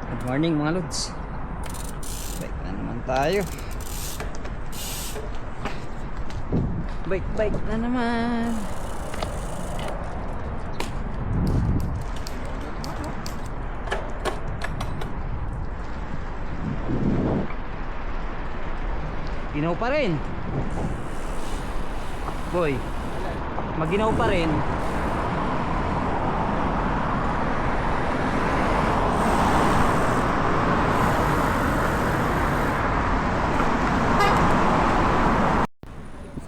Good morning mga lods. Bike na naman tayo. Bike na naman. Ginaw pa rin. Boy, maginaw pa rin.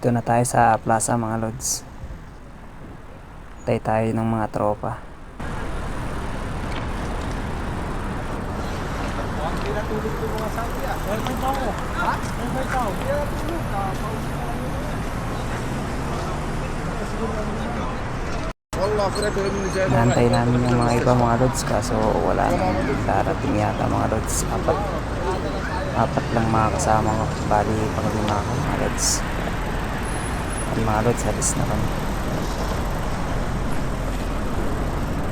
Dito na tayo sa plaza mga lods. Tayo ng mga tropa. Pinatulog ko mga sabi ah. Well, may tao. Ha? May tao. Pinatulog na. Nantay namin yung mga iba mga lods kaso wala nang darating yata mga lods. Apat lang mga kasama ko. Bali panglima ko mga lods. At mga lods halis na kami.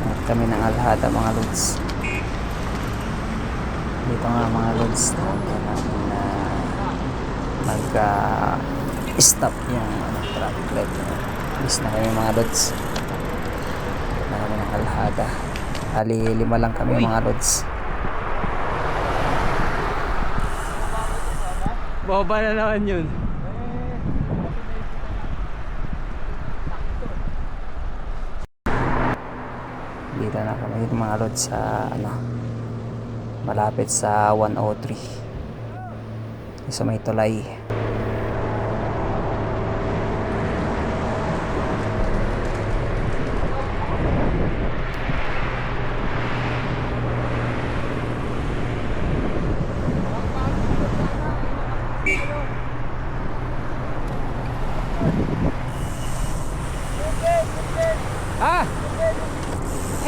At kami ng Alhada mga lods. Dito nga mga lods na mag-stop yung traffic light. Bis na kami mga lods. Na kami ng Alhada. Bali 5 lang kami mga lods. Baba na naman yun. Dito na kami mga lods sa malapit sa 103 sa may tulay.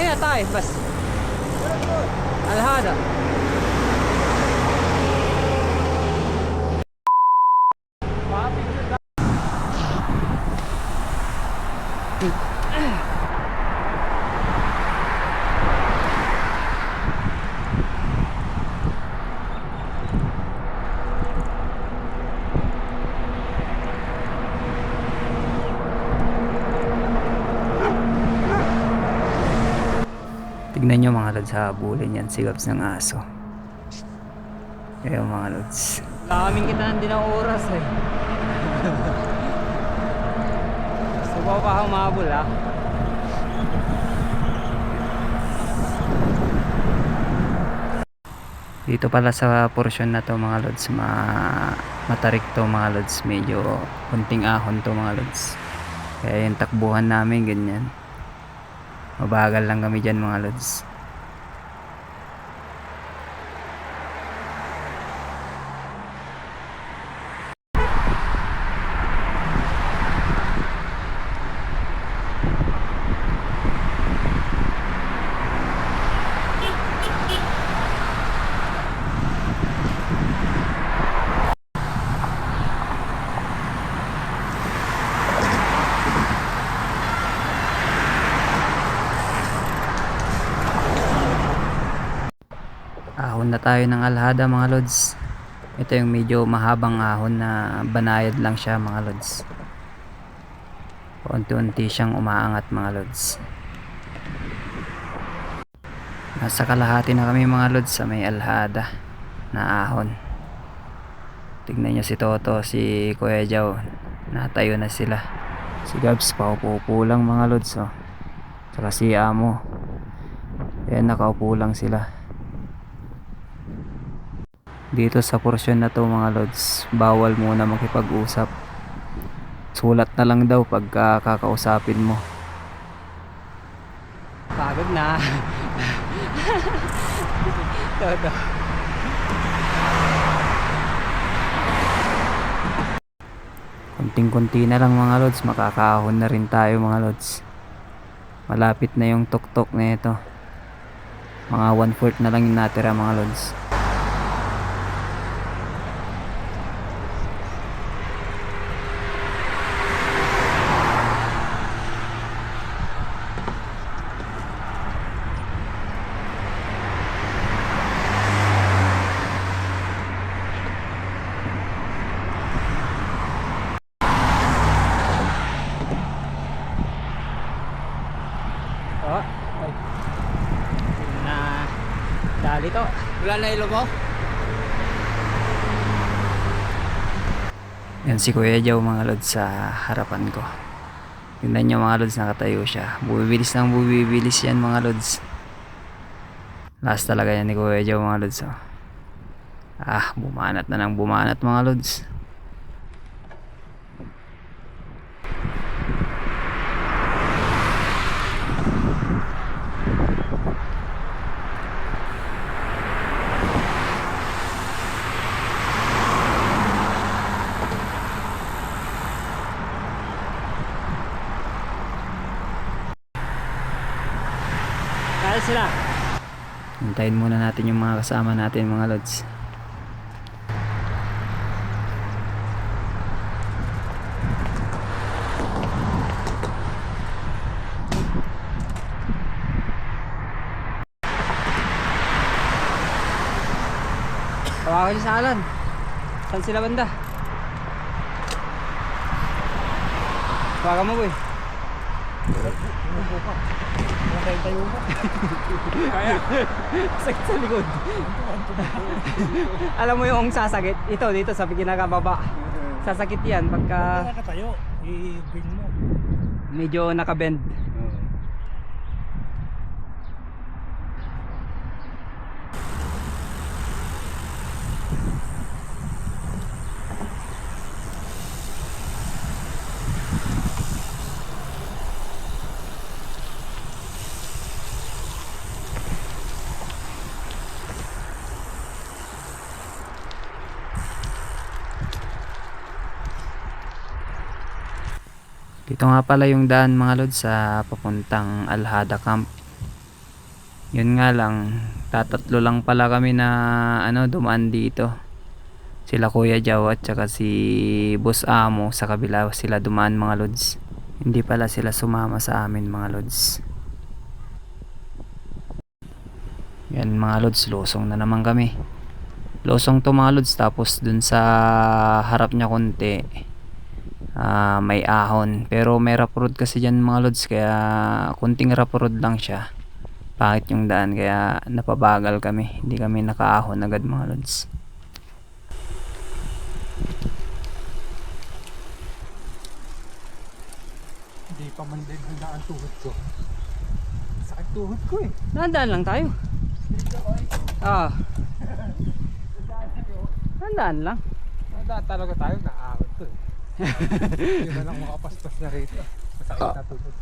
Ayun na tayo, bas Alhada. Tignan nyo mga lods, habulin yan sigabs ng aso. Ayun mga lods. Kaming kita nang din ang oras eh. Gusto ko pa humabol ah. Dito pala sa portion na to mga lods, matarik to mga lods. Medyo kunting ahon to mga lods. Kaya yung takbuhan namin ganyan. Mabagal lang kami dyan mga lods. Ahon na tayo ng Alhada mga lods. Ito yung medyo mahabang ahon na banayad lang siya mga lods. Unti-unti siyang umaangat mga lods. Nasa kalahati na kami mga lods sa may Alhada na ahon. Tignan nyo si Toto, si Kuya Jao, natayo na sila. Si Gabs paupo lang mga lods oh. Saka si Amo, ayan nakaupo lang sila. Dito sa portion na to mga lods, bawal muna makipag-usap. Sulat na lang daw pag kakausapin mo. Pagod na. Todo. Kunting-kunti na lang mga lods, makakahon na rin tayo mga lods. Malapit na yung tuktok na ito. Mga 1/4 na lang yung natira mga lods. Dali to. Wala na ilo mo? Yan si Kuya Jow mga lods sa harapan ko. Tingnan nyo mga lods, nakatayo siya. Bubibilis ng bubibilis yan mga lods. Last talaga yan ni Kuya Jow mga lods. Oh. Bumanat na ng bumanat mga lods. Kaya sila. Hintayin muna natin yung mga kasama natin mga lods. Tawagan niyo sa Alan. Saan sila banda? Tawagan mo boy. Tayo mo. Kaya. Sakit sa likod. Alam mo yung sasakit? Ito dito sa pinakababa. Sasakit yan pagka Nakatayo. I-bring mo. medyo nakabend. Dito nga pala yung daan mga lods sa papuntang Alhada Camp. Yun nga lang, tatatlo lang pala kami na dumaan dito. Sila Kuya Jow at saka si Boss Amo, sa kabila sila dumaan mga lods. Hindi pala sila sumama sa amin mga lods. Yan mga lods, losong na naman kami. Losong to mga lods, tapos dun sa harap niya konti may ahon, pero may rough road kasi dyan mga lods, kaya kunting rough road lang siya. Pangit yung daan kaya napabagal kami, hindi kami nakaahon agad mga lods. Hindi pa man din handaan tuhod ko. Sakit tuhod ko eh. Dahan-dahan lang tayo. Dahan-dahan lang. Handaan talaga tayo, naahon to eh. Hindi na lang makapaspas na rito. Masakit na tuhod.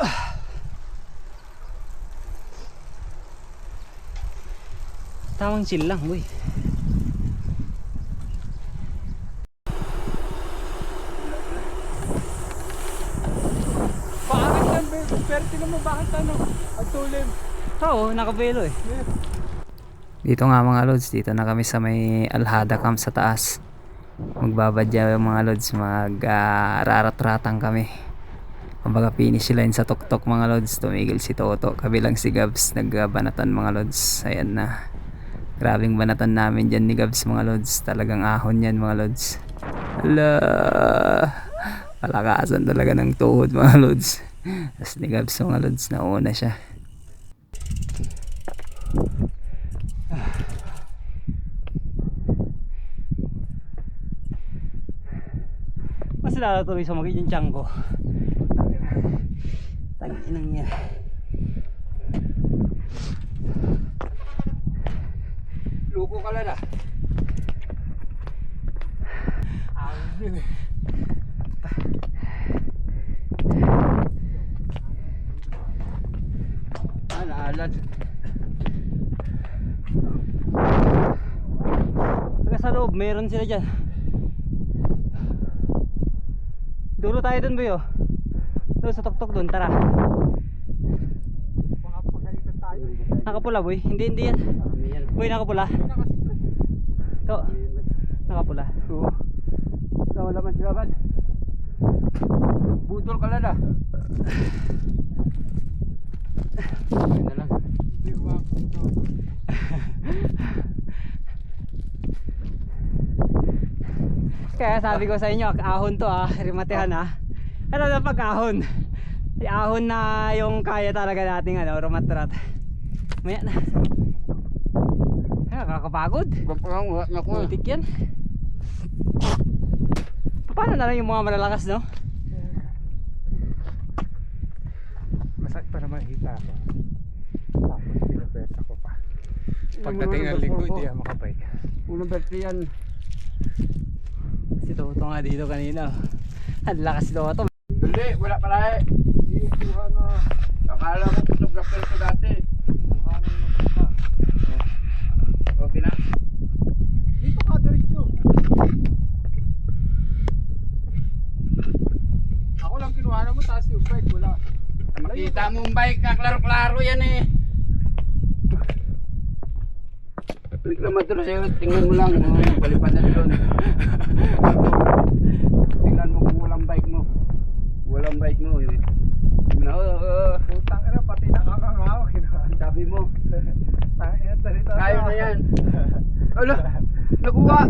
Tamang chill lang boy. Bakit yan, babe? Pero tinan mo bakit ang tulim. Oo, nakabelo eh. Dito nga mga lods, dito na kami sa may Alhada Camp sa taas. Magbabadya yung mga lods, rarat-ratang kami. Kumbaga finish line sa tuktok mga lods. Tumigil si Toto, kabilang si Gabs, nagbanatan mga lods. Ayan na, grabing banatan namin dyan ni Gabs mga lods. Talagang ahon yan mga lods. Hala, palakasan talaga ng tuhod mga lods. Tapos ni Gabs mga lods, nauna siya. Mas lalo tuloy sumakit yung tiyan ko. Tanginang niya. Luko ka lang ah. Ahon din eh. Naalan. Taga sa loob, meron sila dyan. Dulo tayo dun boy oh. Doon sa tuktok dun, tara. Mga pagalitan tayo eh. Nakapula boy, hindi yan. Boy nakapula. To. Nakapula. Oo. So, wala man sila man. Budol ka lang ah. Ayun na lang. Hindi ba ito? Kaya sabi ko sa inyo, ahon to rimatehan Ano na pag-ahon? Ahon na yung kaya talaga nating rumatrat. Maya na. nakakapagod. Parang naku. Putik yan. Paano na lang yung mga malalakas, no? Masakit pa naman hita ako. Tapos pinapesa ko pa. Pagdating ng linggo, hindi ako makabike. Unang birthday yan. Si Toto nga dito kanina. Ang lakas Toto. Hindi, wala pala eh. Hindi, kuha na. Akala ko photographer ko dati. Kuha na yung magkaka. Okay na. Dito ka, diretso. Ako lang kinuha na mo, taas yung bike, wala. Makita mo yung bike na klaro-klaro yan eh. Reklamador sa'yo, tingnan mo lang. Palipad na doon. Tingnan mo kung walang bike mo. Walang bike mo. Putang ina, pati nakangangaw. Sabi mo. Kaya Kaya na yan. Ala, nakuha.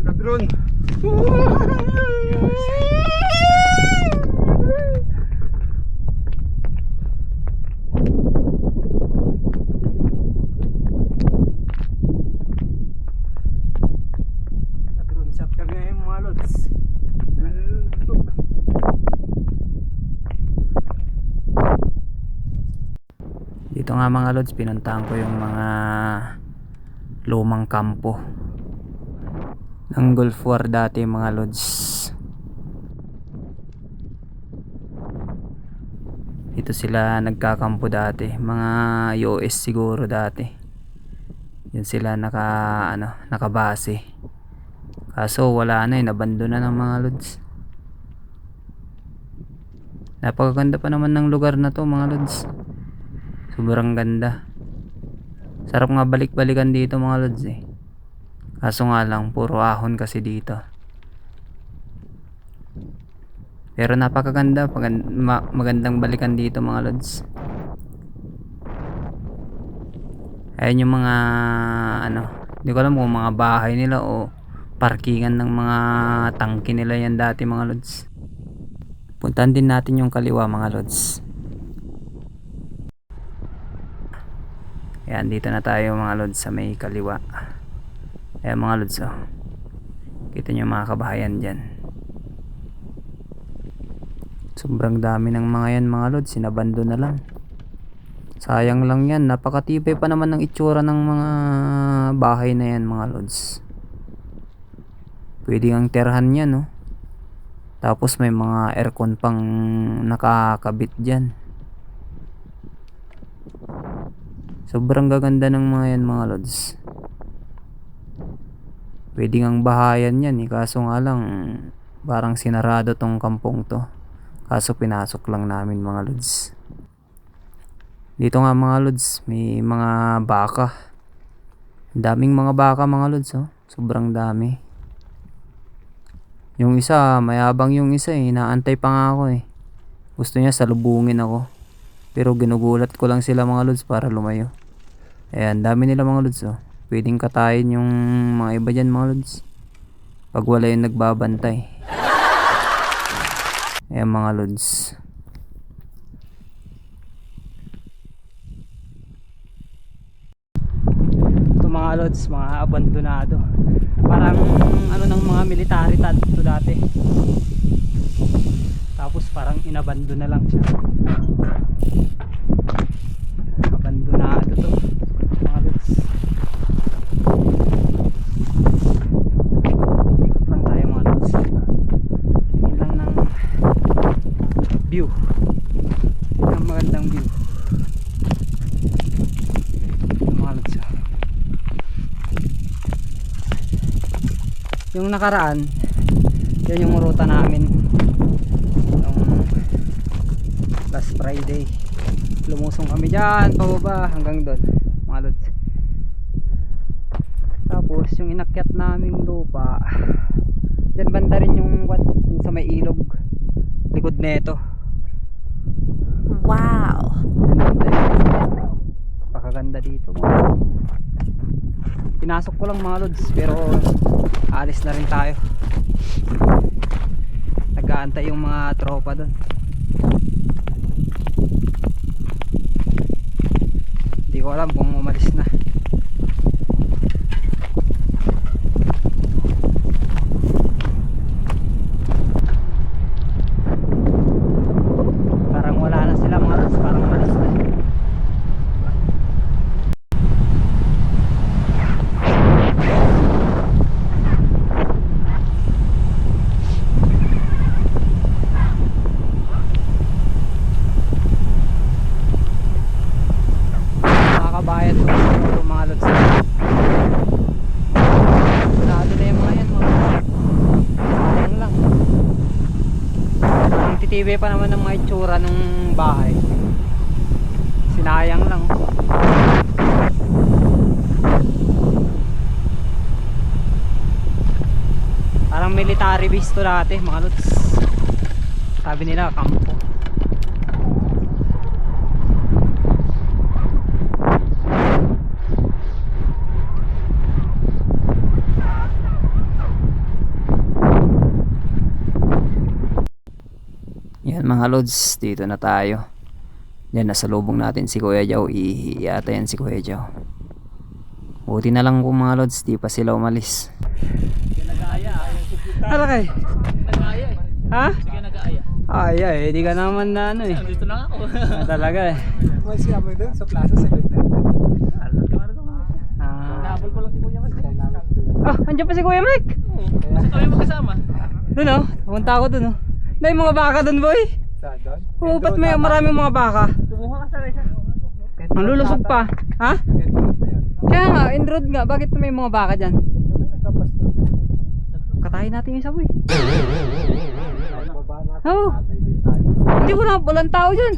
Kadron. Drone shot kami ngayon mga lods. Dito nga mga lods, pinuntahan ko yung mga lumang kampo ng Gulf War dati mga lods. Dito sila nagkakampo dati, mga US siguro dati. Yun sila nakabase. Kaso wala na, nabandona ng mga lods. Napakaganda pa naman ng lugar na to mga lods. Sobrang ganda. Sarap nga balik-balikan dito mga lods eh. Kaso nga lang puro ahon kasi dito. Pero napakaganda, magandang balikan dito mga lods. Ayan yung mga hindi ko alam kung mga bahay nila o parkingan ng mga tangke nila yan dati mga lods. Puntahan din natin yung kaliwa mga lods. Ayan, dito na tayo mga lods sa may kaliwa. Ayan mga lods, oh. Kita nyo mga kabahayan dyan. Sobrang dami ng mga yan mga lods, sinabando na lang. Sayang lang yan, napakatibay pa naman ng itsura ng mga bahay na yan mga lods. Pwede ang tirahan yan, no? Tapos may mga aircon pang nakakabit dyan. Sobrang gaganda ng mga yan mga lods. Pwede ngang bahayan yan eh. Kaso nga lang parang sinarado tong kampong to. Kaso pinasok lang namin mga lods. Dito nga mga lods, may mga baka. Daming mga baka mga lods, oh. Sobrang dami. Yung isa, mayabang yung isa eh. Inaantay pa nga ako eh. Gusto niya salubungin ako. Pero ginugulat ko lang sila mga lods para lumayo. Ayan, dami nila mga lods, oh. Pwedeng katayin yung mga iba dyan mga lods. Pag wala yung nagbabantay. Ayan mga lods. Ito mga lods, mga abandonado. Parang ng mga military to dati. Tapos parang inabando na lang siya. Abandonado to mga lods. Ikot lang tayo mga lods. Tingin lang ng view. Ang magandang view mga lods. Yung nakaraan, yan yung ruta namin nung last Friday. Lumusong kami dyan pababa hanggang doon mga lods. Tapos yung inakyat naming lupa dyan banda rin yung sa may ilog likod neto. Wow, pakaganda dito mga lods. Pinasok ko lang mga lods pero alis na rin tayo. nag-aantay yung mga tropa doon. Hindi ko alam kung umalis na. Parang wala na sila mga lods, parang umalis na. Bayad po yung mga lods. Sarado na yung mga yan mga. Sayang lang. Ang titibay pa naman ng mga itsura ng bahay. Sinayang lang. Parang military base to dati mga lods. Sabi nila kampo. Yan mga lods, dito na tayo. Yan, nasa lubong natin si Kuya Jow. Yata yan si Kuya Jow. Buti na lang kung mga lods, di pa sila umalis. Hala kay? Nag-aaya eh. Ha? Sige, nag-aaya. Ay ay, di ka naman na ano eh. Dito lang ako. Talaga eh. May siya mo doon sa plaza sa Ganda. Nahabol ko lang si Kuya Mas. Andiyan pa si Kuya Mike. Kami magkasama. Doon oh, pumunta ako doon oh. May mga baka doon boy. Saan doon? Oo, ba't may maraming mga baka? Tumuha ka sa resa. Ang lulusog pa. Ha? Kaya nga, in road nga, bakit may mga baka dyan? Katayin natin yung isa boy. Oo. Hindi ko na, walang tao dyan.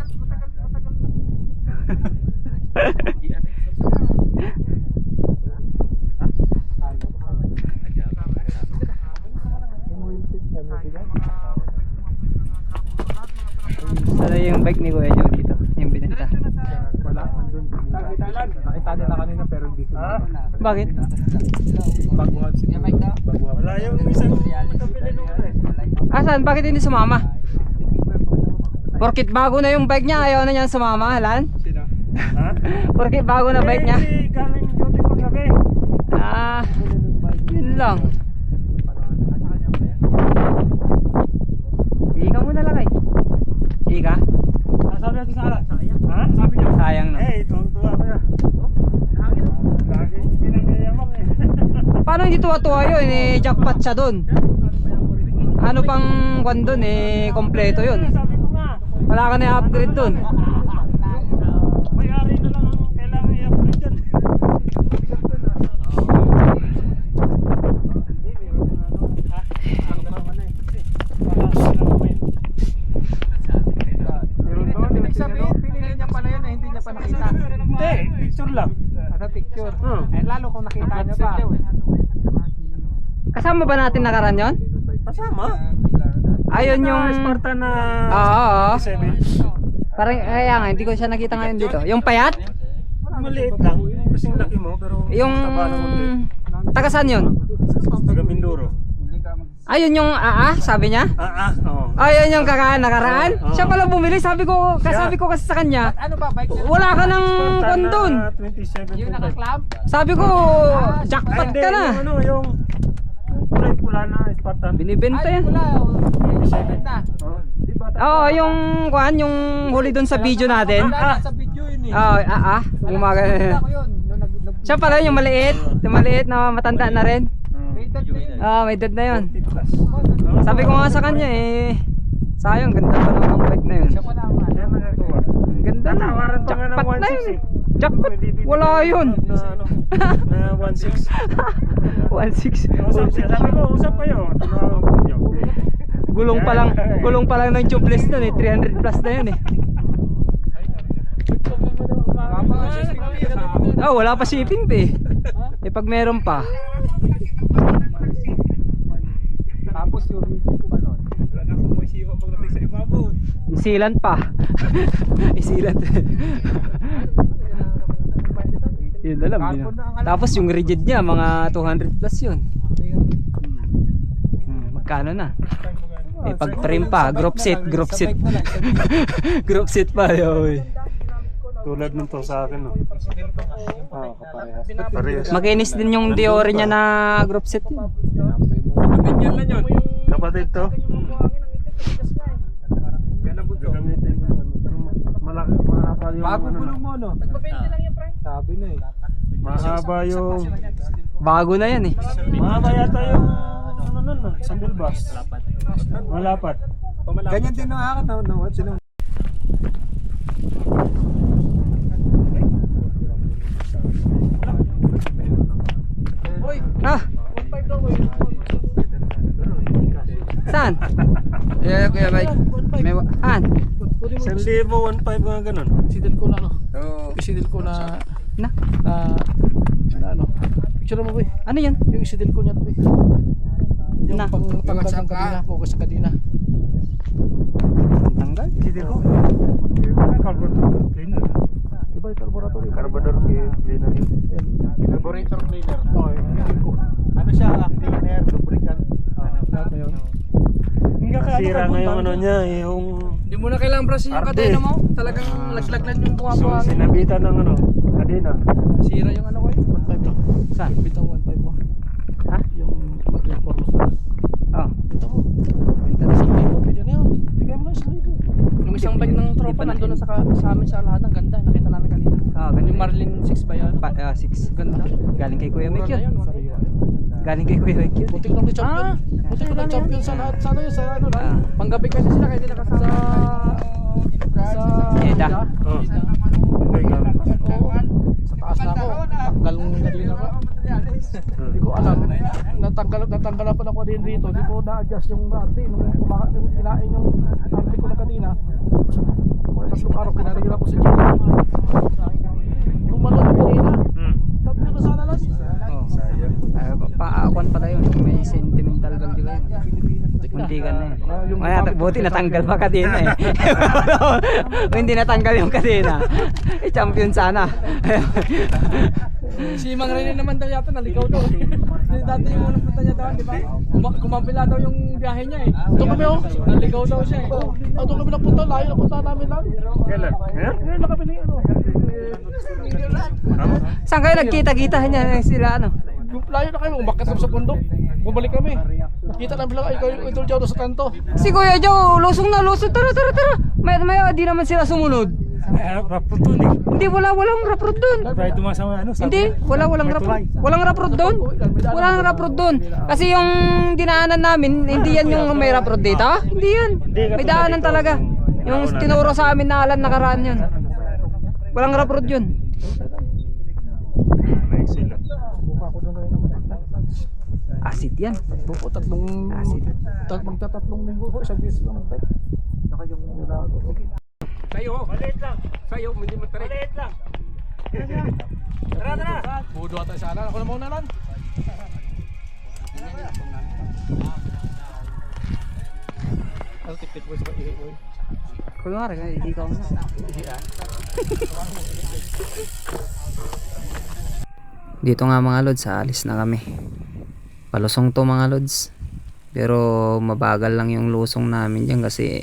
Sana yung bike ni Kuya Joe dito, yung binenta. Wala, andun. Nakita nila kanina pero hindi sila. Bakit? Baguhan sila. Baguhan. Wala yung isang Asan? Bakit hindi sumama? Porkit bago na yung bike niya, ayaw na niya sumama, Lan? Sino? Ha? Porkit bago na bike niya. Galing duty pag gabi. Ah, yun lang. Ika mo na lang ay. Ika? Sabi natin sa alat. Sayang. Ha? Sabi niya. Sayang no. Eh, tuwang-tuwa ko ya. Lagi pinangyayamang eh. Paano hindi tuwa-tuwa yun? Eh, jackpot siya dun. Ano pang kwan dun eh, kompleto yun. Sabi ko nga. Wala ka na i-upgrade dun. May-ari na lang ang kailangan i-upgrade dyan. Ibig sabihin, pinili niya pala yun na hindi niya pa nakita. Hindi, picture lang. Sa picture. Eh, lalo kung nakita niya pa. Kasama ba natin nakaraan yun? Kasama. Ayun yung... Spartan na Oo. 7. Parang kaya nga, hindi ko siya nakita ngayon dito. Yung payat? Maliit lang. Kasing laki mo pero Yung... taba ng konti. Taga saan yun? Taga Mindoro. Ayun yung sabi niya? Oo. Ayun yung nakaraan? Oo. Siya pala bumili, sabi ko kasi sa kanya. Ano ba, bike niya? Wala ka ng Spartan kondon. na 27. Yung naka-clamp? Sabi ko, jackpot ka na. Yung ano, yung kulay pula na Spartan. Binibenta yan. Wala. 27 na. Oh, di ba? Oo, yung yung huli doon sa video natin. Wala na sa video yun eh. Oo, umaga. Nakita ko yun. Nung Siya pala yung maliit na matanda na rin. may edad na yun. May dad na yun. 40 plus. Sabi ko nga sa kanya eh, sayang, ganda pa naman ng bike na yun. Siya pa naman. Yan nagagawa. Ganda na. Tatawaran pa nga ng Jackpot na 1.6 yun. eh. Jackpot, wala yun. Na ano, na 1.6. 1.6. Usap siya. Sabi ko, usap kayo. Tinawag ko niyo. Gulong pa lang ng tubeless nun eh, 300 plus na yun eh. Wala pa shipping pa eh. Eh pag meron pa. Tapos yung ano, wala na akong masiwa pagdating sa ibabaw. Isilan pa. Isilan. Yun na lang. Tapos yung rigid niya, mga 200 plus yun. Magkano na? Eh, pag-frame pa, group seat. Group seat pa, yoy. Tulad nung to sa akin, no? Kaparehas. Makinis din yung Dior niya na group seat yun. Kapatid to? Gagamitin ko malaki, mahaba yung Bago ano, gulong mo, no? Sabi na eh. mahaba yung Bago na yan eh. mahaba yata yung ano nun, no? Isang bilbas. Malapat. Ganyan din ang akin, no? Ah! Saan? Kuya Mike. May an? 1,000, 1,500 mga ganun. Isidil ko na, no? Oo. Isidil ko na, Na? ano? Picture mo, boy. Ano yan? Yung isidil ko niyan, boy. Yung Na? pang-tanggal ng kadina, focus sa kadina. Tanggal? Sidil ko. Carburetor cleaner. Iba yung carburetor. Carburetor cleaner yun. Carburetor cleaner. Okay, sidil ko. Ano siya? Cleaner, lubricant. Lahat na yun. Nasira nga yung ano niya, yung Hindi mo na kailangan brasin yung Arde. kadena mo. Talagang laglag lang yung so, buhabuhangin. sinabitan ng ano, kadena. Sira yung ano ko eh. 1.5 lang. Saan? Bitang 1.5 mo. Ha? Yung mag-reform mo. Oh. Bitaw mo. Pinta na. Isang libo, pwede na yun. Bigay mo lang isang libo. Yung isang bike ng tropa nandun na sa amin sa lahat. Ang ganda. Nakita namin kanina. Ah, Yung ganun. Marlin 6 ba yun? 6. Ganda. Galing kay Kuya Mike Mura na yun. yun. Sariwa. Galing kay Kuya Mike yun. Buti ko lang ni champion. Ah, Buti ko lang champion sa lahat. Sana yun, sa ano lang. Ah. Panggabi kasi sila kaya nila kasama. Sa Eda. Oh. Okay, gamit. Oo. Sa taas na ako. Tanggal ng kadina ko. Hindi ko alam. Natanggal pa ako din dito. Hindi ko na-adjust yung arte. Nung kinain yung arte ko na kanina. Mga tatlong araw kinarigil ako sa gym. Yung malaki kanina. Sabi ko na sana lang. Oh. Paakuan pala yun. May sentimental value yun. Munti ka na eh. Kaya buti natanggal pa kadena eh. Kung hindi natanggal yung kadena, eh champion sana. Si Mang Rene naman daw yata naligaw daw. Dati yung unang punta niya doon, di ba? Kumapila daw yung biyahe niya eh. Doon kami oh. Naligaw daw siya eh. Doon kami napunta. Layo na punta namin lang. Kailan? Ngayon? Ngayon na kami ni ano. Saan kayo nagkita-kita niya sila ano? Layo na kayo. Umakyat kami sa bundok. Bumalik kami. Nakita namin lang ikaw yung idol Joe sa kanto. Si Kuya Joe, lusong na lusong. Tara. Maya di naman sila sumunod. Rapro to eh. Hindi, walang raprod doon. Tayo tumasama ano? Hindi, walang raprod. Walang raprod doon. Walang raprod doon. Kasi yung dinaanan namin, hindi yan yung may raprod dito. Hindi yan. May daanan talaga. Yung tinuro sa amin na alam nakaraan yun. Walang raprod yun. Nice sila. Buka ko doon kayo naman. Acid yan. Buko tatlong Acid. magtatatlong linggo ko. Isang beses lang mag-bike. Saka yung Sa'yo, maliit lang. Sa'yo, hindi mo tarik. Maliit lang. Tara. budo ata sana. Ako na muna lang. Ano tipid mo sa ihi mo? Kunwari, ikaw na. Dito nga mga lods, alis na kami. Palusong to mga lods. Pero mabagal lang yung lusong namin dyan kasi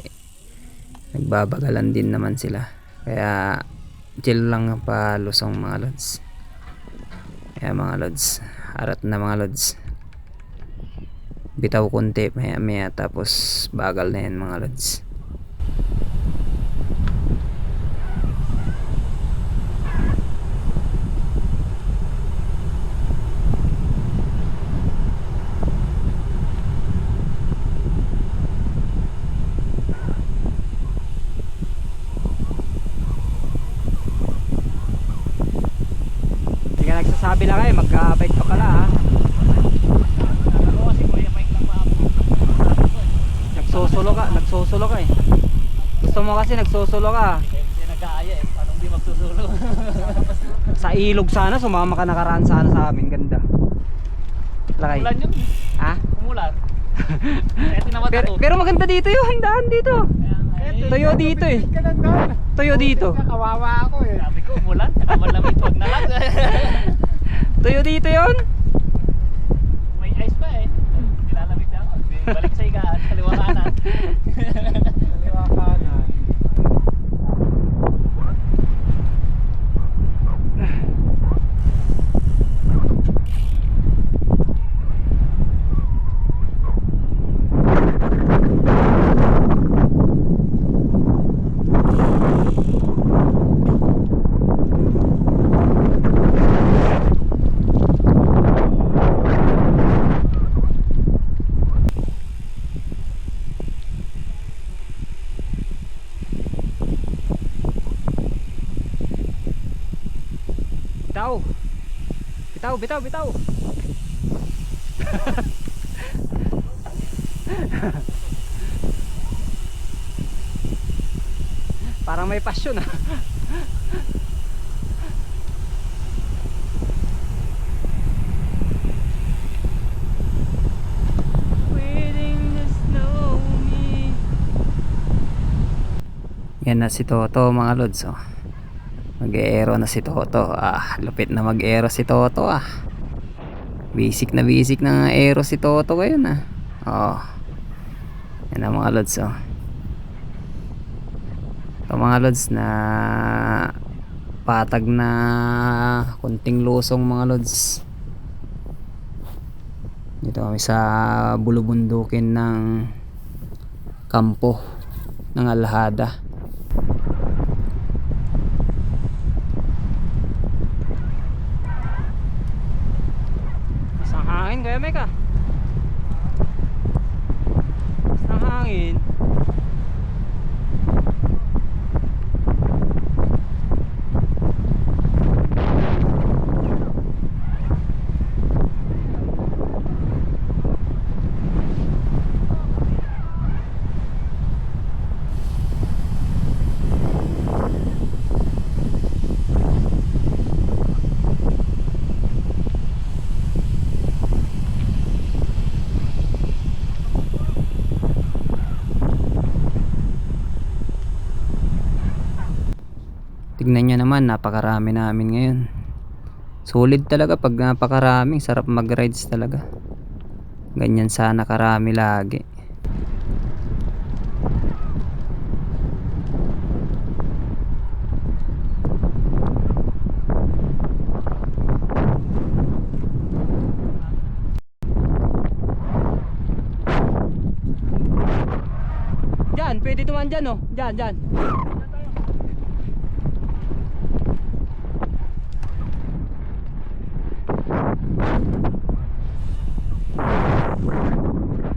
nagbabagalan din naman sila. Kaya chill lang pa lusong mga lods. Kaya mga lods, arat na mga lods. Bitaw konti maya tapos bagal na yan mga lods. Hindi ka nagsasabi na kayo, magka-bike pa pala ha. Nagsusulo ka eh. Gusto mo kasi nagsusulo ka. Hindi nag-aaya eh. Paano hindi magsusulo? Sa ilog sana, sumama ka nakaraan sana sa amin. Ganda. Lakay. Umulan yun. Ha? Umulan. Kaya tinawad Pero, ako. pero maganda dito yun. Daan dito. Tuyo dito eh. Tuyo dito. Kawawa ako eh. Sabi ko umulan. Malamig wag na lang. Tuyo dito yun. May ice pa eh. Nilalamig na ako. Balik sa higaan. Kaliwa kanan. Bitaw. Bitaw, bitaw, bitaw. Parang may passion ah. Yan na si Toto mga lods oh. Mag-aero na si Toto. Lupit na mag-aero si Toto ah. Basic na aero si Toto ngayon ah. Yan na mga lods oh. Ito mga lods na patag na kunting lusong mga lods. Dito kami sa bulubundukin ng kampo ng Alhada. Isang hangin kaya Meka. Isang hangin. Tignan nyo naman, napakarami namin ngayon. Solid talaga pag napakarami. Sarap mag-rides talaga. Ganyan sana karami lagi. Diyan, pwede tuman dyan oh. Diyan, diyan.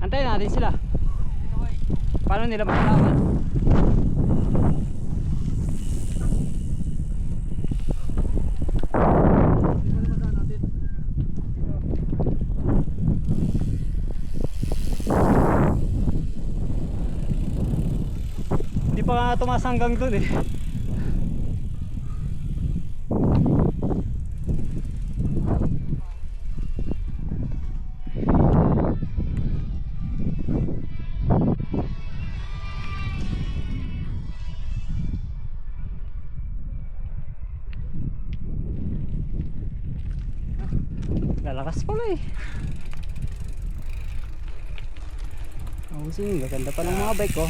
Antayin natin sila. Paano nila makalaman? Hindi pa nga tumaas hanggang dun eh. Lalakas pala eh. Sing, ganda pa ng mga bike ko.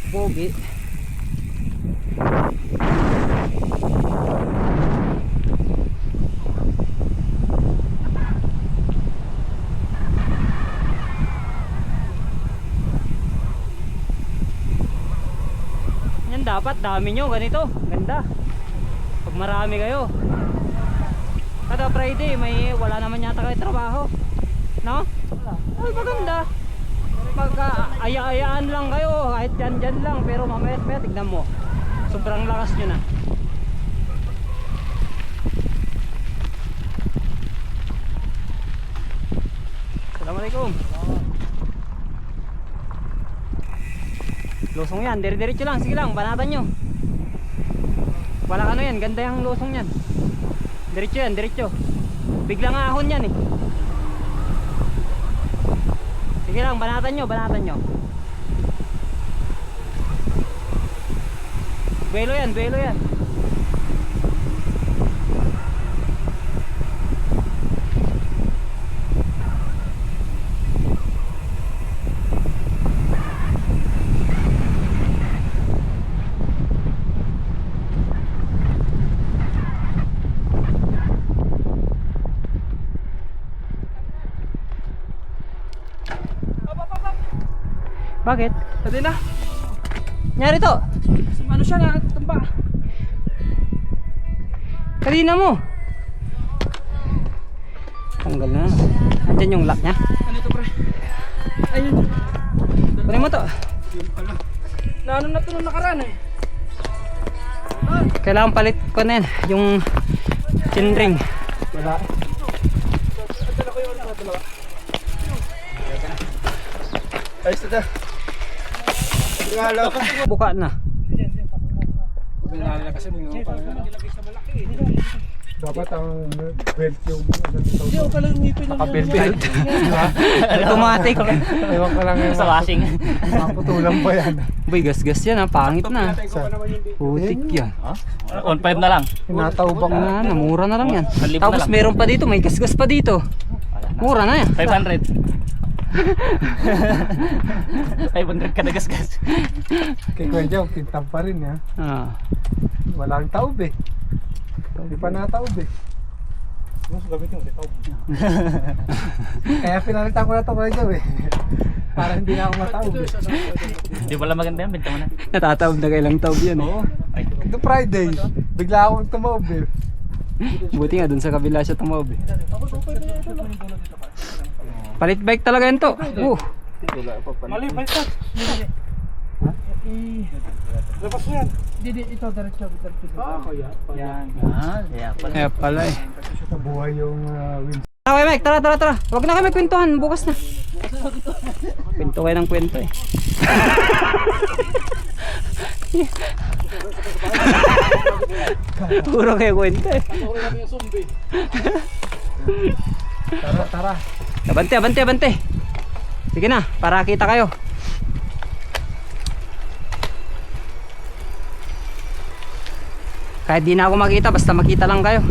Pogi. Yan dapat dami nyo ganito. Ganda. Pag marami kayo. Kada Friday may wala naman yata kayo trabaho. No? Wala. Ay maganda. Pag aya-ayaan lang kayo, kahit dyan lang, pero mamaya tignan mo. Sobrang lakas nyo na. Assalamualaikum. Losong yan, dire-diretso lang, sige lang, banatan nyo. Wala ano yan, ganda yung losong yan. Diretso yan, diretso. Biglang ahon yan eh. Sige lang, banatan nyo, banatan nyo. Buelo yan, buelo yan. Bakit? Pwede na. Nyari to? Ano siya na? Tumba. Kanina mo. Tanggal na. Andyan yung lock nya. Ano ito pre? Ayun. Kunin mo to. Yun pala. Na ano na ito nung nakaraan eh. Kailangan palit ko na yan, yung chainring. Wala. Ayos na. Regalo. Buka na. Kasi may pa Dapat ang belt yung ano nito. Hindi, okay lang ngipin lang Naka-belt. Automatic. Ewan ko lang yung Sa washing. maputulang pa yan. Boy, gas-gas yan ha, pangit na. Putik yan. 1.5 na lang. Tinatawbang na. Mura na lang yan. 1,000 na Tapos lang. meron pa dito, may gas-gas pa dito. Mura na yan. 500. 500 ka na gas-gas. Kay Kuya Jow, kintab pa rin ya. Ah. Walang taob eh. Hindi pa nataob eh. Mas gamit yung taob. Kaya pinalitan ko na ito Kuya Jow eh. Para hindi na ako mataob eh. Di pala maganda yan, benta mo na. Natataob na kailang taob yan eh. Ay, Ito Friday, bigla akong tumaob eh. Buti nga dun sa kabila siya tumaob eh. Palit bike talaga yan to. Mali, baliktad. Labas mo yan. Hindi, ito, diretso. yan. Kaya pala. Kaya pala eh. Sa buhay yung wind. Okay Mike, tara. Huwag na kami kwentuhan, bukas na. Kwento kayo ng kwento eh. Puro kayo kwento eh. Tara. Abante. Sige na, para kita kayo. Kahit di na ako makita, basta makita lang kayo.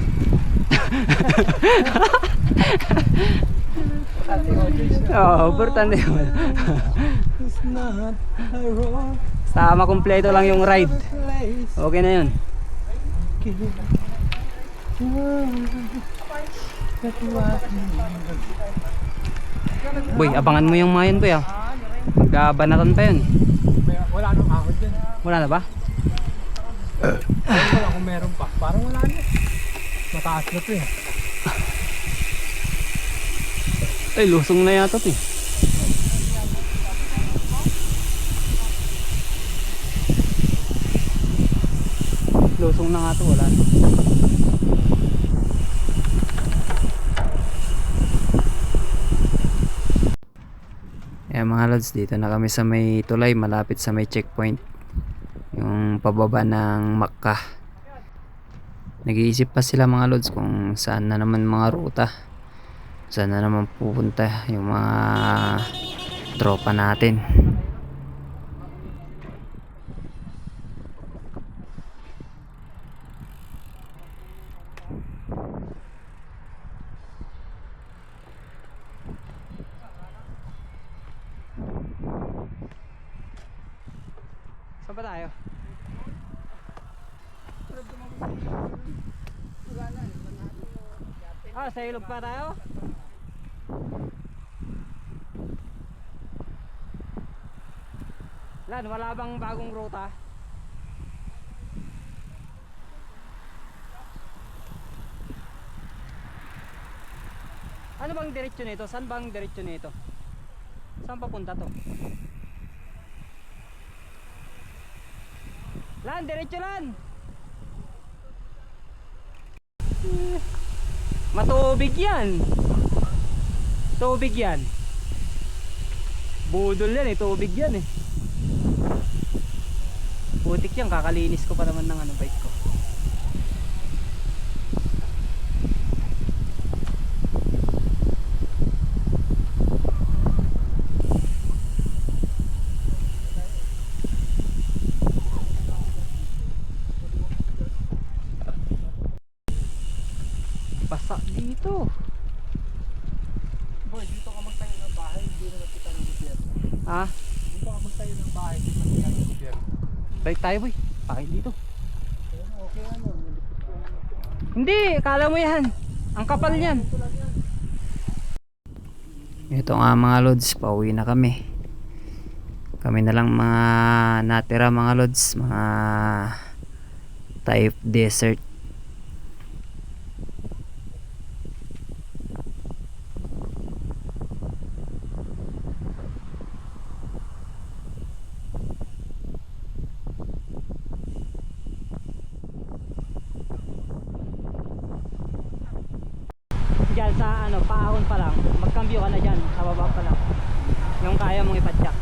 Oo, importante yun. Basta makumpleto lang yung ride. Okay na yun. Boy, abangan mo yung mayan boy ah. Magkabanatan pa yun. Wala nang ahod dyan. Wala na ba? Wala kung meron pa. Parang wala na. Mataas na to eh. Ay, lusong na yata to eh. Lusong na nga to, wala na. Ayan mga lods, dito na kami sa may tulay, malapit sa may checkpoint. Yung pababa ng Macca. Nag-iisip pa sila mga lods kung saan na naman mga ruta. Saan na naman pupunta yung mga tropa natin. Saan ba tayo? Sa ilog pa tayo? Lan, wala bang bagong ruta? Ano bang diretsyo nito? Saan bang diretsyo nito? Saan papunta to? Lan, diretsyo lan! Matubig yan. Tubig yan. Budol yan eh, tubig yan eh. Putik yan, kakalinis ko pa naman ng ano, bike ko. Basa dito. Boy, dito ka magtayo ng bahay, hindi na nakita ng gobyerno. Ha? Dito ka magtayo ng bahay, hindi na nakita ng gobyerno. Balik tayo boy. Pakit dito. Okay ano? Hindi, kala mo yan. Ang kapal niyan. Ito nga mga lods, pauwi na kami. Kami na lang mga natira mga lods, mga type desert. ahon pa lang, magkambyo ka na dyan, sa baba pa lang. Yung kaya mong ipadyak.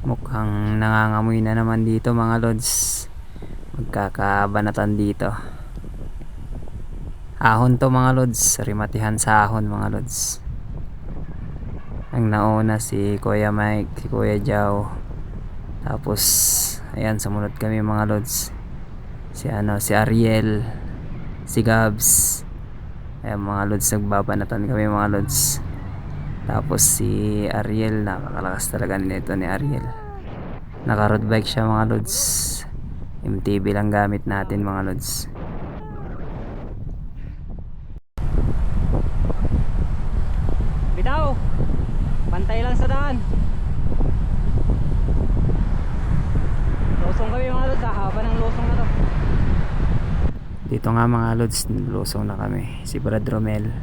Mukhang nangangamoy na naman dito mga lods. Magkakabanatan dito. Ahon to mga lods, rimatihan sa ahon mga lods. Ang nauna si Kuya Mike, si Kuya Jao. Tapos ayan, sumunod kami mga lods. Si Ariel, si Gabs. Ayan mga lods, nagbabanatan kami mga lods. Tapos si Ariel, napakalakas talaga nito ni Ariel. Naka road bike siya mga lods. MTB lang gamit natin mga lods. Bitaw, pantay lang sa daan. Losong kami mga lods, haba ng losong na to. Dito nga mga lods, losong na kami. Si Brad Romel.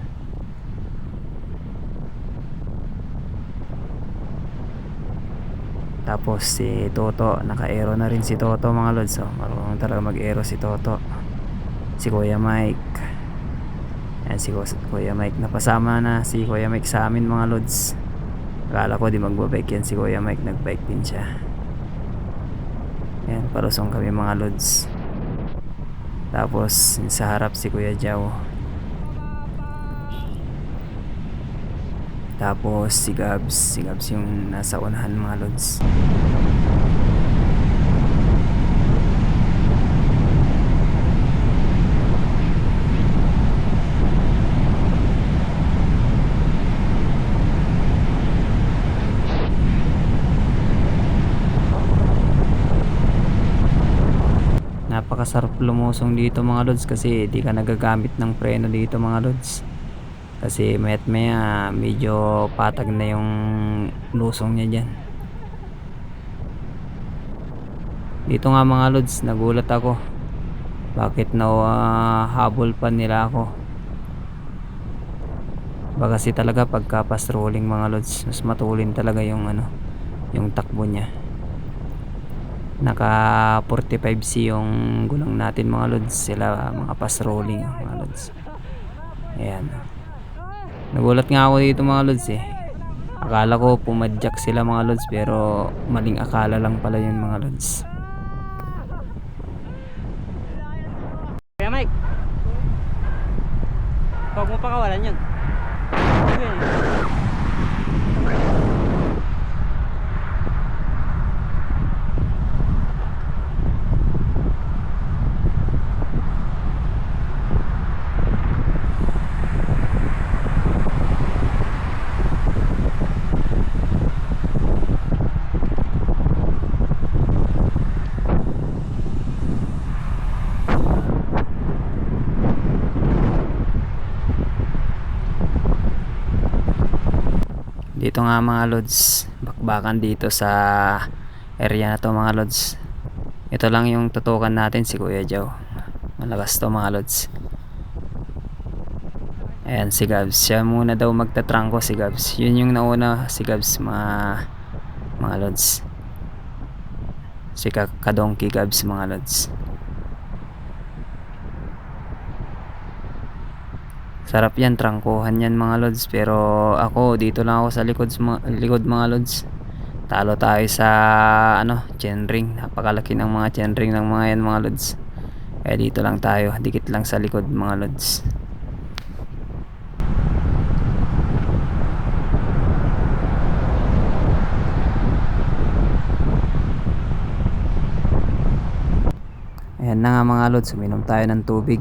Tapos si Toto, naka-aero na rin si Toto mga lods. So, marunong talaga mag-aero si Toto. Si Kuya Mike. Ayan si Kuya Mike. Napasama na si Kuya Mike sa amin mga lods. Akala ko di magbabike yan si Kuya Mike. Nagbike din siya. Ayan, palusong kami mga lods. Tapos sa harap si Kuya Jao. Tapos si Gabs yung nasa unahan mga lods. Napakasarap lumusong dito mga lods kasi di ka nagagamit ng preno dito mga lods. Kasi mayat maya medyo patag na yung lusong niya dyan. Dito nga mga lods, nagulat ako. Bakit habol pa nila ako? Baka kasi talaga pagka fast rolling mga lods, mas matulin talaga yung yung takbo niya. Naka 45C yung gulong natin mga lods. Sila mga fast rolling mga lods. Ayan. Nagulat nga ako dito mga lods eh. Akala ko pumadyak sila mga lods, pero maling akala lang pala yun mga lods. Kaya Mike, huwag mo pakawalan yun. Dito nga mga lods, bakbakan dito sa area na to mga lods. Ito lang yung tutukan natin, si Kuya Jao. Malakas to mga lods. Ayan si Gabs, siya muna daw magtatrangko si Gabs. Yun yung nauna si Gabs mga lods. Si Kadongki Gabs mga lods. Sarap yan, trangkuhan yan mga lods. Pero ako dito lang ako sa likod mga lods. Talo tayo sa chainring. Napakalaki ng mga chainring ng mga yan mga lods. Kaya dito lang tayo, dikit lang sa likod mga lods. Ayan na nga mga lods, uminom tayo ng tubig.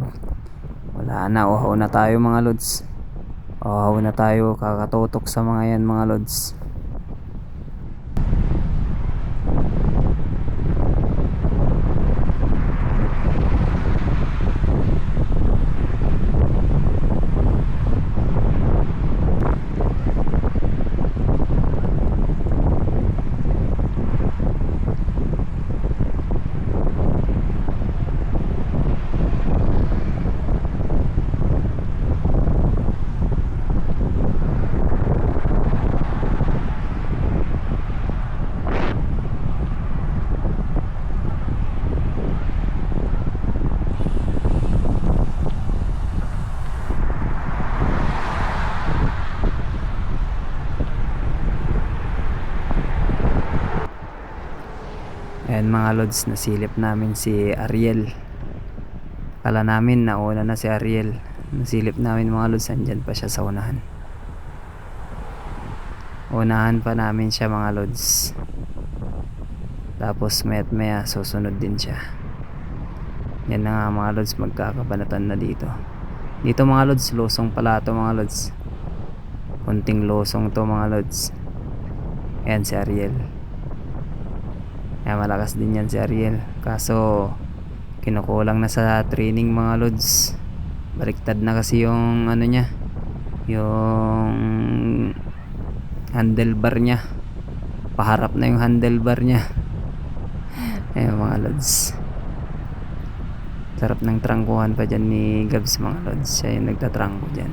Wala na, uhaw na tayo mga lods. Uhaw na tayo, kakatutok sa mga yan mga lods. Ayan mga lods, nasilip namin si Ariel. Kala namin nauna na si Ariel. Nasilip namin mga lods, andyan pa siya sa unahan. Unahan pa namin siya mga lods. Tapos mayat maya susunod din siya. Yan na nga mga lods, magkakabanatan na dito. Dito mga lods, losong pala to mga lods. Kunting losong to mga lods. Ayan si Ariel. Ayan, malakas din yan si Ariel. Kaso kinukulang na sa training mga lods. Baliktad na kasi yung ano niya, yung handlebar niya. Paharap na yung handlebar niya. Ayan mga lods. Sarap ng trangkuhan pa dyan ni Gabs mga lods. Siya yung nagtatrangko dyan.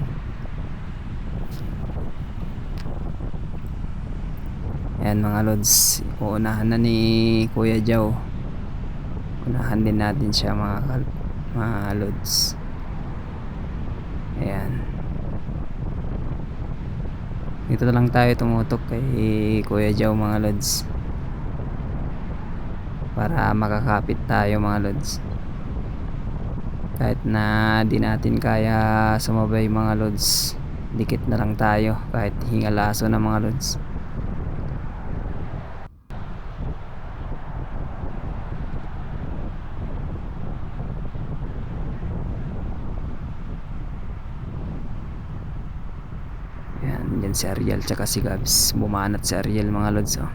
Ayan mga lods, uunahan na ni Kuya Jow. Unahan din natin siya mga lods. Ayan. Dito na lang tayo tumutok kay Kuya Jow mga lods, para makakapit tayo mga lods. Kahit na di natin kaya sumabay mga lods, dikit na lang tayo kahit hingalaso na mga lods. Yan, yan si Ariel tsaka si Gabs. Bumanat si Ariel mga lods, oh.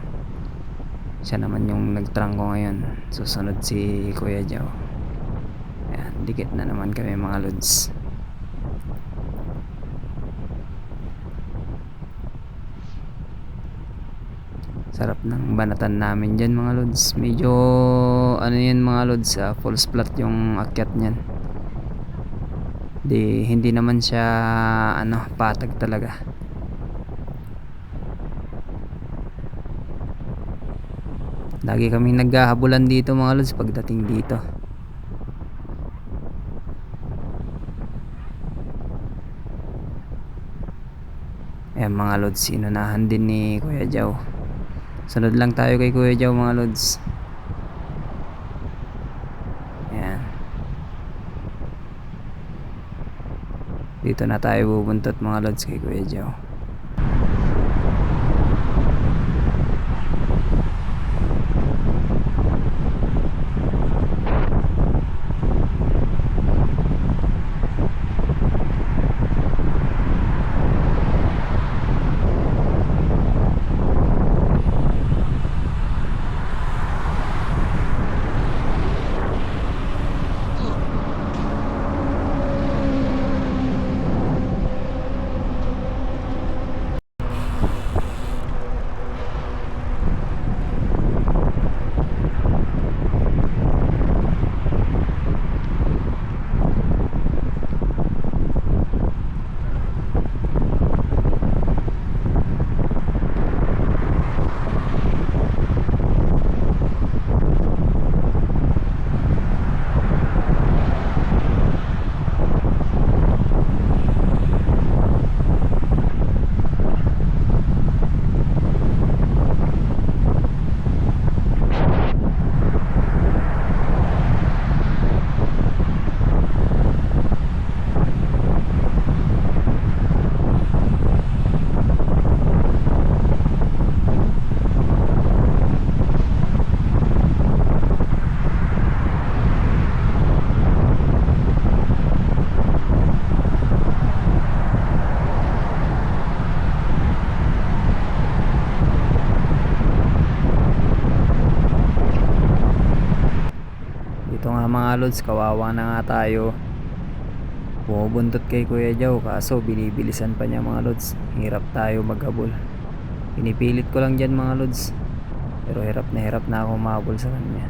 Siya naman yung nagtrangko ngayon. Susunod si Kuya Jow. Ayan, dikit na naman kami mga lods. Sarap ng banatan namin dyan mga lods. Medyo ano yan mga lods, full splat yung akyat nyan. Hindi naman siya ano, patag talaga. Lagi kaming naghahabulan dito mga lods pagdating dito. Ayan mga lods, inunahan din ni Kuya Jow. Sunod lang tayo kay Kuya Jow mga lods. Ayan. Dito na tayo bubuntot mga lods kay Kuya Jow. Ito nga mga lods, kawawa na nga tayo. Bumubuntot kay Kuya Jow, kaso binibilisan pa niya mga lods. Hirap tayo maghabol. Pinipilit ko lang dyan mga lods, pero hirap na ako mahabol sa kanya.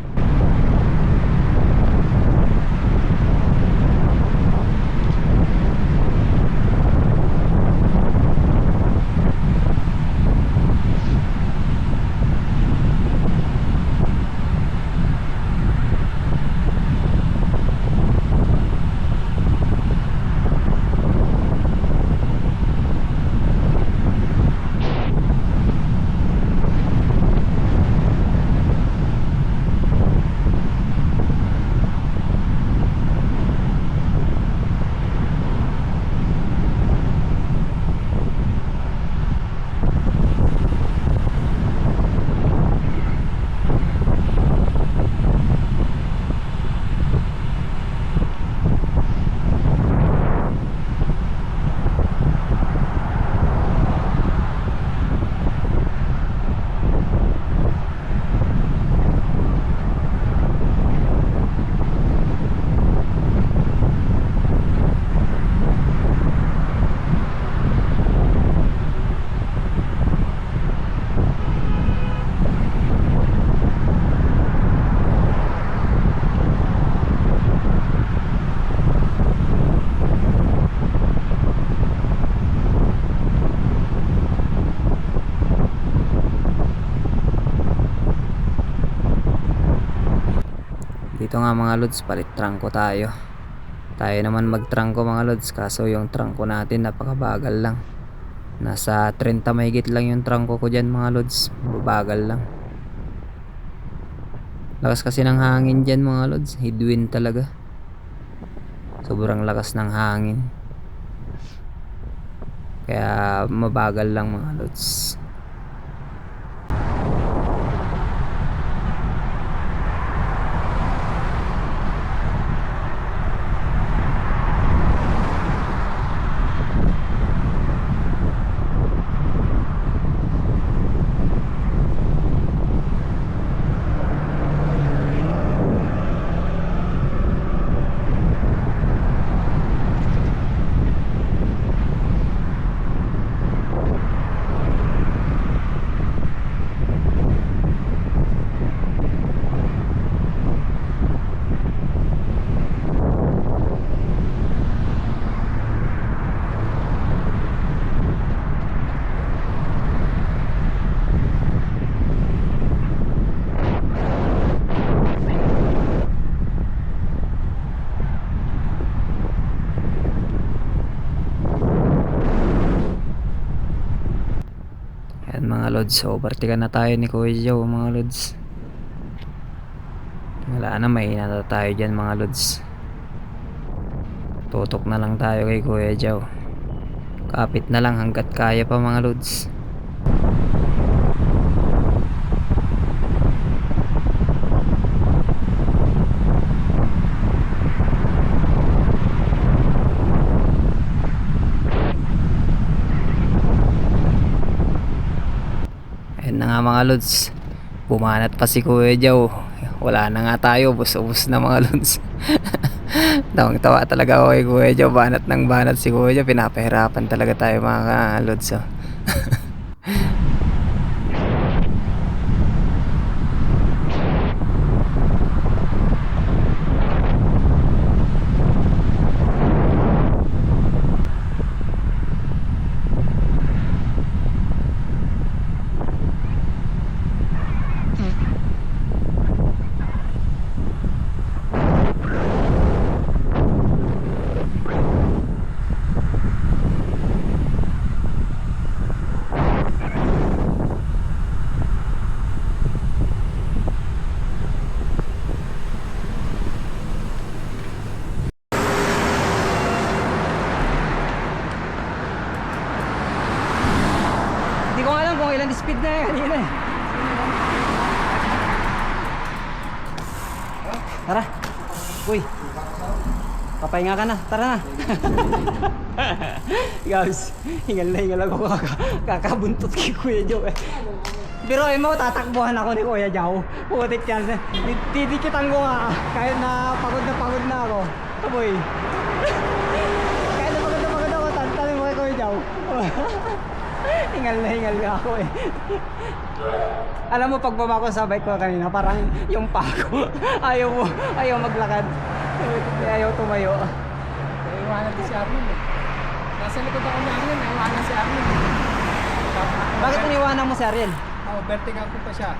Dito nga mga lods, palit trangko tayo. Tayo naman magtrangko mga lods, kaso yung trangko natin napakabagal lang. Nasa 30 mahigit lang yung trangko ko dyan mga lods, babagal lang. Lakas kasi ng hangin dyan mga lods, headwind talaga. Sobrang lakas ng hangin, kaya mabagal lang mga lods. Yan mga lods, overtaken na tayo ni Kuya Joe mga lods. Wala na, mahina na tayo dyan mga lods. Tutok na lang tayo kay Kuya Joe. Kapit na lang hanggat kaya pa mga lods. Ayun na nga mga lods, bumanat pa si Kuya Joe. Wala na nga tayo, ubos na mga lods. Tawang tawa talaga ako kay Kuya Joe, banat ng banat si Kuya Joe. Pinapahirapan talaga tayo mga lods, oh. Hindi ko alam kung ilan speed na yan kanina eh. Tara. Uy. Papahinga ka na. Tara na. Guys, hingal ako kakabuntot kay Kuya Joe eh. Pero mo, tatakbuhan ako ni Kuya Joe. Putik yan. Tidikitan ko nga. Kahit na pagod na ako. Kaboy. Kahit na pagod ako. Tantanin mo kay Kuya Joe. Hingal na ako eh. Alam mo, pagbaba ko sa bike ko kanina, parang yung pako. Ayaw maglakad. Ayaw tumayo. Iwanan din si Armin eh. Nasa likod ako ni Armin, naiwanan si Armin. Bakit iniwanan mo si Ariel? Vertical ko pa siya.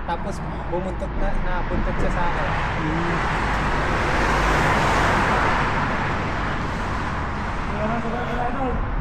Tapos bumuntot napuntot siya sa akin. Wala na, wala na.